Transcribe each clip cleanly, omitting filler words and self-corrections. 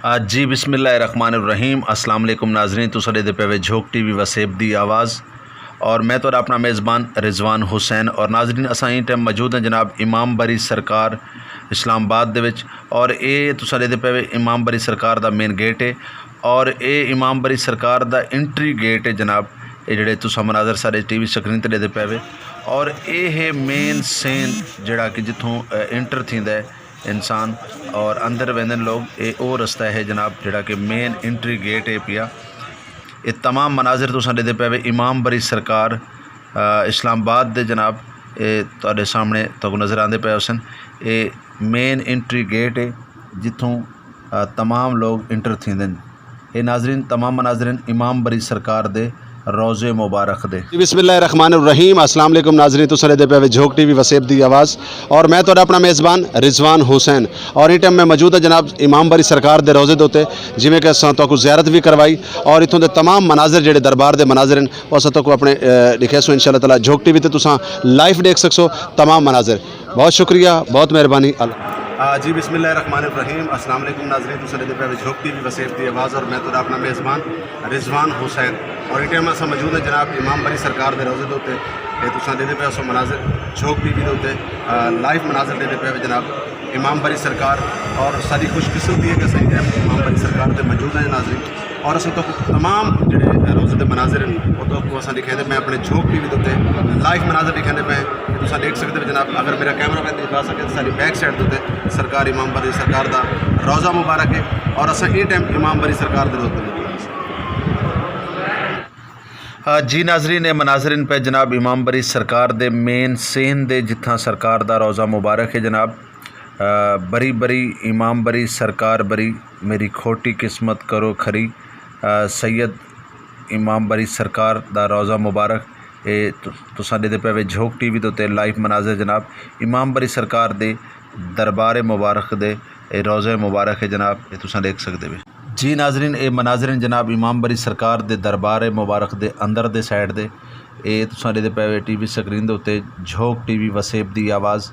जी बिस्मिल्लाहिर्रहमानिर्रहीम अस्सलाम वालेकुम नाज़रीन। तुस दे पे झोंक टीवी वसेब दी आवाज़ और मैं तो अपना मेज़बान रिजवान हुसैन। और नाज़रीन असां ई टाइम मौजूद हैं जनाब इमाम बरी सरकार इस्लामाबाद दे विच। और ये तुस दे पे इमाम बरी सरकार दा मेन गेट है और ये इमाम बरी सरकार दा एंट्री गेट है जनाब। ये जेह्ड़े तुस मनाजर सारे टीवी स्क्रीन ते दे पे और ये है मेन सेन जड़ा कि जिथों इंटर थींदा है इंसान और अंदर वेंदन लोग। ये वो रस्ता है जनाब जड़ा कि मेन एंट्री गेट है पिया। ये तमाम मनाजिर तुसां दे पे इमाम बरी सरकार इस्लामाबाद दे जनाब ये तुहाडे सामने तो नज़र आते पे सन। ये मेन एंट्री गेट है जिथों तमाम लोग इंटर थींदन। ये नाजरीन तमाम मनाजरीन इमाम बरी सरकार दे रोज़े मुबारक दे। बिस्मिल्लाहिर्रहमानिर्रहीम अस्सलाम वालेकुम नाज़रीन। तुसां दे पे झोंक टीवी वसेब दी आवाज़ और मैं तो अपना मेज़बान रिजवान हुसैन। और इस टाइम मैं मौजूद है जनाब इमाम बरी सरकार दे रोज़े दे जिमें कि असां तो ज़ियारत भी करवाई और इतों के तमाम मनाजिर जेडे दरबार के मनाजिर हैं वो असां तो अपने लिखे सो इंशाअल्लाह ताला झोंक टीवी ते तुसां लाइव देख सकसो तमाम मनाजिर। बहुत शुक्रिया, बहुत मेहरबानी। जी बिस्मिल्लाहिर्रहमानिर्रहीम अस्सलाम वालेकुम नाज़रीन। तुसां दे पे झोंक टीवी वसेब दी आवाज़ और मैं तो अपना मेज़बान रिजवान हुसैन। और इस टाइम असां मौजूद है जनाब इमाम बरी सरकार के रोज़े दे ये तुसां दे पे सो मनाजिर झोंक टीवी के लाइव मनाजिर दे पे जनाब इमाम बरी सरकार। और सारी खुशकिस्मती है कि सही टाइम इमाम बरी सरकार से मौजूद है नाज़रीन। और असं तो तमाम जो रोज़े के मनाजिर हैं वो तो अस दिखाते मैं अपने झोंक टीवी के लाइव मनाजिर दिखाते पे तुम देख सकते हो जनाब। अगर मेरा कैमरा मैं दिखा सके तो सारी बैक साइड के सरकार इमाम बरी सरकार का रोज़ा मुबारक है और अस ये टाइम इमाम बरी सरकार के रोज़े जी नाजरीन ये मनाजरीन पे जनाब इमाम बरी सरकार दे मेन सेन दे जिथा सरकार दा रोज़ा मुबारक है जनाब। बरी बरी इमाम बरी सरकार बरी मेरी खोटी किस्मत करो खरी सैयद इमाम बरी सरकार दा रोज़ा मुबारक। ये तुसां दे पे झोंक टीवी तो लाइव मनाजर जनाब इमाम बरी सरकार दे दरबार मुबारक दे रोज़े मुबारक है जनाब। ये तुसां देख सकते हो जी नाजरीन ये मनाजरीन जनाब इमाम बरी सरकार दे दरबार मुबारक दे अंदर दे साइड दे ये तुसां दे पे टीवी स्क्रीन दे उत्ते झोंक टीवी वसेब दी आवाज़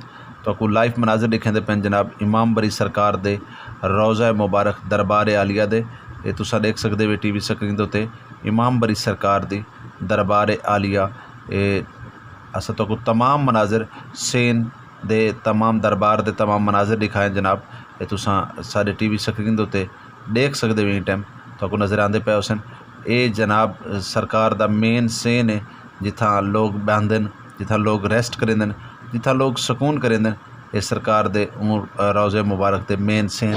तो को लाइव मनाजर दिखेंदे पे जनाब इमाम बरी सरकार दे रोज़ा मुबारक दरबार आलिया दे। ये तुसां देख सकते हो टीवी स्क्रीन दे उत्ते इमाम बरी सरकार दी दरबार आलिया। ये अस तो को तमाम मनाजिर सेन दे तमाम दरबार दे तमाम मनाजिर दिखाए जनाब। ये तुसां सारे टीवी स्क्रीन दे उत्ते देख सकते हो टाइम तो नज़र आते पे सन। ये जनाब सरकार दा मेन सेन है जिथा लोग बहंदन जिथा लोग रेस्ट करेंदन जिथा लोग सुकून करेंदन। ये सरकार दे रोज़े मुबारक दे मेन सेन।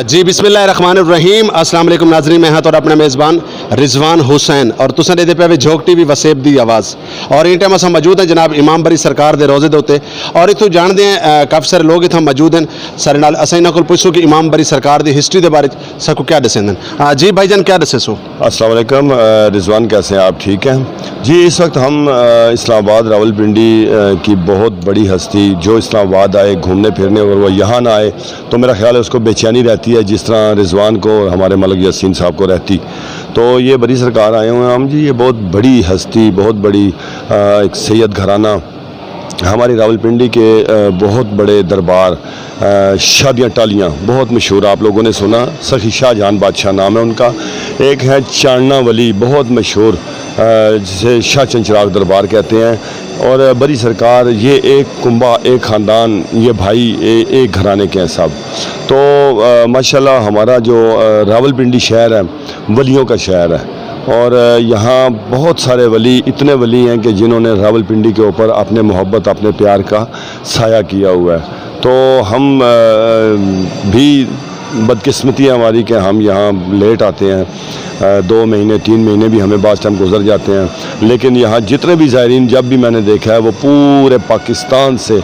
जी बिस्मिल्लाहिर्रहमानिर्रहीम अस्सलाम वालेकुम नाज़रीन। मैं हाँ तो अपना मेज़बान रिजवान हुसैन और तुसां दे पे झोंक टीवी वसेब दी आवाज़। और इन टाइम असां मौजूद हैं जनाब इमाम बरी सरकार दे रोज़े दे और इतों जानते हैं काफ़ी सारे लोग इतना मौजूद हैं सारे नाल असां इन्हां कोल पुछो कि इमाम बरी सरकार दी हिस्ट्री के बारे सबको क्या दसेंदन। जी भाईजान क्या दसे सो। अस्सलाम वालेकुम रिजवान, कैसे हैं आप? ठीक हैं जी। इस वक्त हम इस्लामाबाद रावलपिंडी की बहुत बड़ी हस्ती जो इस्लामाबाद आए घूमने फिरने और वो यहाँ ना आए तो मेरा ख्याल है उसको बेचैनी रहती है जिस तरह रिजवान को और हमारे मलिक यासीन साहब को रहती। तो ये बड़ी सरकार आए हुए हैं हम जी। ये बहुत बड़ी हस्ती बहुत बड़ी एक सैयद घराना हमारी रावलपिंडी के बहुत बड़े दरबार शादियाँ टालियाँ बहुत मशहूर आप लोगों ने सुना। सखी शाहजहान बादशाह नाम है उनका। एक है चाणना वली बहुत मशहूर जिसे शाह चंचराग दरबार कहते हैं। और बड़ी सरकार ये एक कुंबा एक ख़ानदान ये भाई एक घराने के हैं सब। तो माशाल्लाह हमारा जो रावलपिंडी शहर है वलियों का शहर है और यहाँ बहुत सारे वली इतने वली हैं कि जिन्होंने रावलपिंडी के ऊपर अपने मोहब्बत अपने प्यार का साया किया हुआ है। तो हम भी बदकिस्मती है हमारी कि हम यहाँ लेट आते हैं 2 महीने 3 महीने भी हमें बाद टाइम गुजर जाते हैं। लेकिन यहाँ जितने भी ज़ायरीन जब भी मैंने देखा है वो पूरे पाकिस्तान से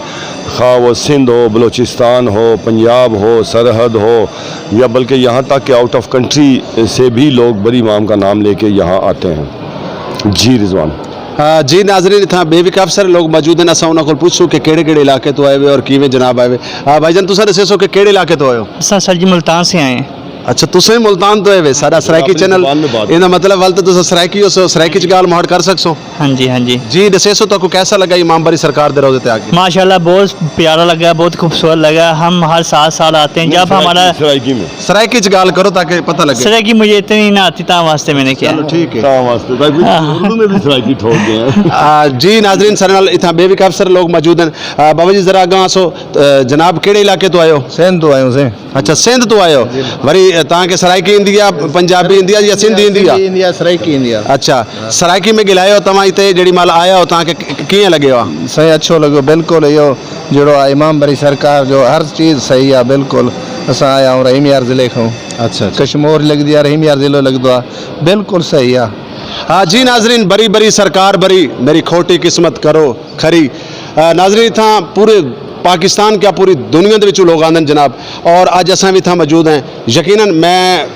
खा वो सिंध हो बलूचिस्तान हो पंजाब हो सरहद हो या बल्कि यहाँ तक कि आउट ऑफ कंट्री से भी लोग बड़ी इमाम का नाम लेके यहाँ आते हैं जी रिजवान। जी नाजरीन इतना बेबी काफ़ी सारे लोग मौजूद हैं असां उन्हां कोल पुछो कि केड़े इलाके तो आए हुए और किवें जनाब आए हुए। भाईजान तुसां दसे सो कि केड़े इलाके तो आए हो। सर जी मुल्तान से आए हैं। अच्छा तुसें मुल्तान तो है वे सारा सराइकी अपनी चैनल जुबान में बात इहदा मतलब वल तो तुस सराइकी हो सराइकी च गाल मोहड़ कर सकसो हाँ जी हाँ जी जी दसेसो तो को कैसा लगा इमाम बरी सरकार दे रोजे ते आके माशाल्लाह बहुत प्यारा लगा, बहुत खूबसूरत लगा। हम हर 7 साल आते हैं। जब हमारा सराइकी में सराइकी च गाल करो ताकि पता लगे सर कि मुझे इतनी ना आती ता वास्ते मैंने किया। चलो ठीक है ता वास्ते ताकि उर्दू में भी सराइकी ठोक गए हैं जी नाजरीन सारे नाल इथा बेबी काफसर लोग मौजूद हैं। बाबा जी जरा अगां आसो जनाब केड़े इलाके तो आयो सिंध तो आयो से अच्छा सिंध तो आयो वरी ताके सराइकी इंदिया पंजाबी इंदिया या Sindhi India India Saraiki India अच्छा सराइकी में गिलायो तमा इते जेडी माल आया हो ताके किए लगे हो सही अच्छो लॻो बिल्कुलु इहो जहिड़ो आहे इमाम बरी सरकार जो हर चीज़ सही आहे बिल्कुलु असां आया आहियूं रहीम यार ज़िले खां अच्छा कश्मीर लॻंदी आहे रहीम यार ज़िलो लॻंदो आहे बिल्कुुल सही आहे हाँ जी नाजरीन बरी बरी सरकार बरी मेरी खोटी किस्मत करो खरी नाजरीन इथा पूरे पाकिस्तान क्या पूरी दुनिया के लोग आंदे जनाब और अज असां भी इतना मौजूद हैं यकीनन मैं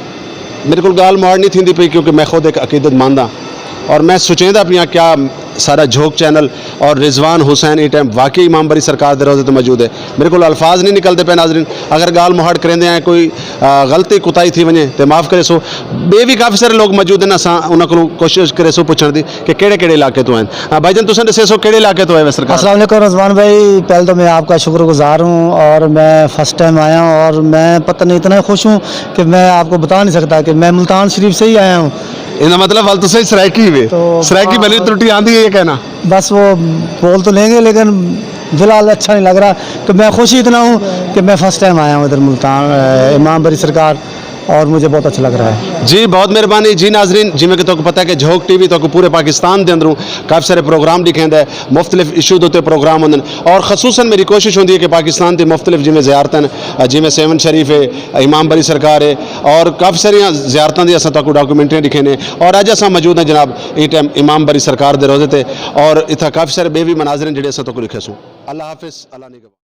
मेरे को गाल मोड़ नहीं थी पई क्योंकि मैं खुद एक अकीदत मानदा और मैं सोचेंदा पिया क्या सारा झोंक चैनल और रिजवान हुसैन ये टाइम वाकई इमाम बरी सरकार दे रोज़े तो मौजूद है मेरे को अल्फाज नहीं निकलते पे नाजरीन अगर गाल मुहाड़ करेंदे हैं कोई गलती कुताई थी वने तो माफ़ करे सो बे भी काफ़ी सारे लोग मौजूद हैं असां उन्हां कोलों कोशिश करे सो पुछण दी कि केड़े केड़े इलाके तो हैं भाईजान तुसें दसे सो केड़े इलाके तो है सरकार अस्सलाम वालेकुम रज़वान भाई, पहले तो मैं आपका शुक्रगुजार हूँ और मैं फ़र्स्ट टाइम आया हूँ और मैं पता नहीं इतना खुश हूँ कि मैं आपको बता नहीं सकता कि मैं मुल्तान शरीफ से ही आया हूँ। इनका मतलब वाल तुसें सराइकी वे तो सराइकी बनी त्रुटि आंदी है ये कहना बस वो बोल तो लेंगे लेकिन फ़िलहाल अच्छा नहीं लग रहा कि मैं खुश ही इतना हूँ कि मैं फ़र्स्ट टाइम आया हूँ इधर मुल्तान इमाम बरी सरकार और मुझे बहुत अच्छा लग रहा है। जी बहुत मेहरबानी जी नाजरीन जिमें कि तो पता है कि झोंक टीवी तो पूरे पाकिस्तान के अंदरों काफ़ी सारे प्रोग्राम लिखेंदा है मुख्तलिफ इशू के उत्ते प्रोग्राम होंगे और खसूसन मेरी कोशिश होती है कि पाकिस्तान की मुख्तलिफ जिमें ज़ियारत हैं जिमें सेवन शरीफ है इमाम बरी सरकार है और काफ़ी सारिया ज़ियारतों की असां तक डॉक्यूमेंट्री लिखे ने और अज असां मौजूद हैं जनाब ये टाइम इमाम बरी सरकार के रोज़े ते और इतना काफ़ी सारे बेबी मनाजर जिहड़े असां तक लिखे सूँ अल्लाह हाफिज़ अल्लाह निगहबान।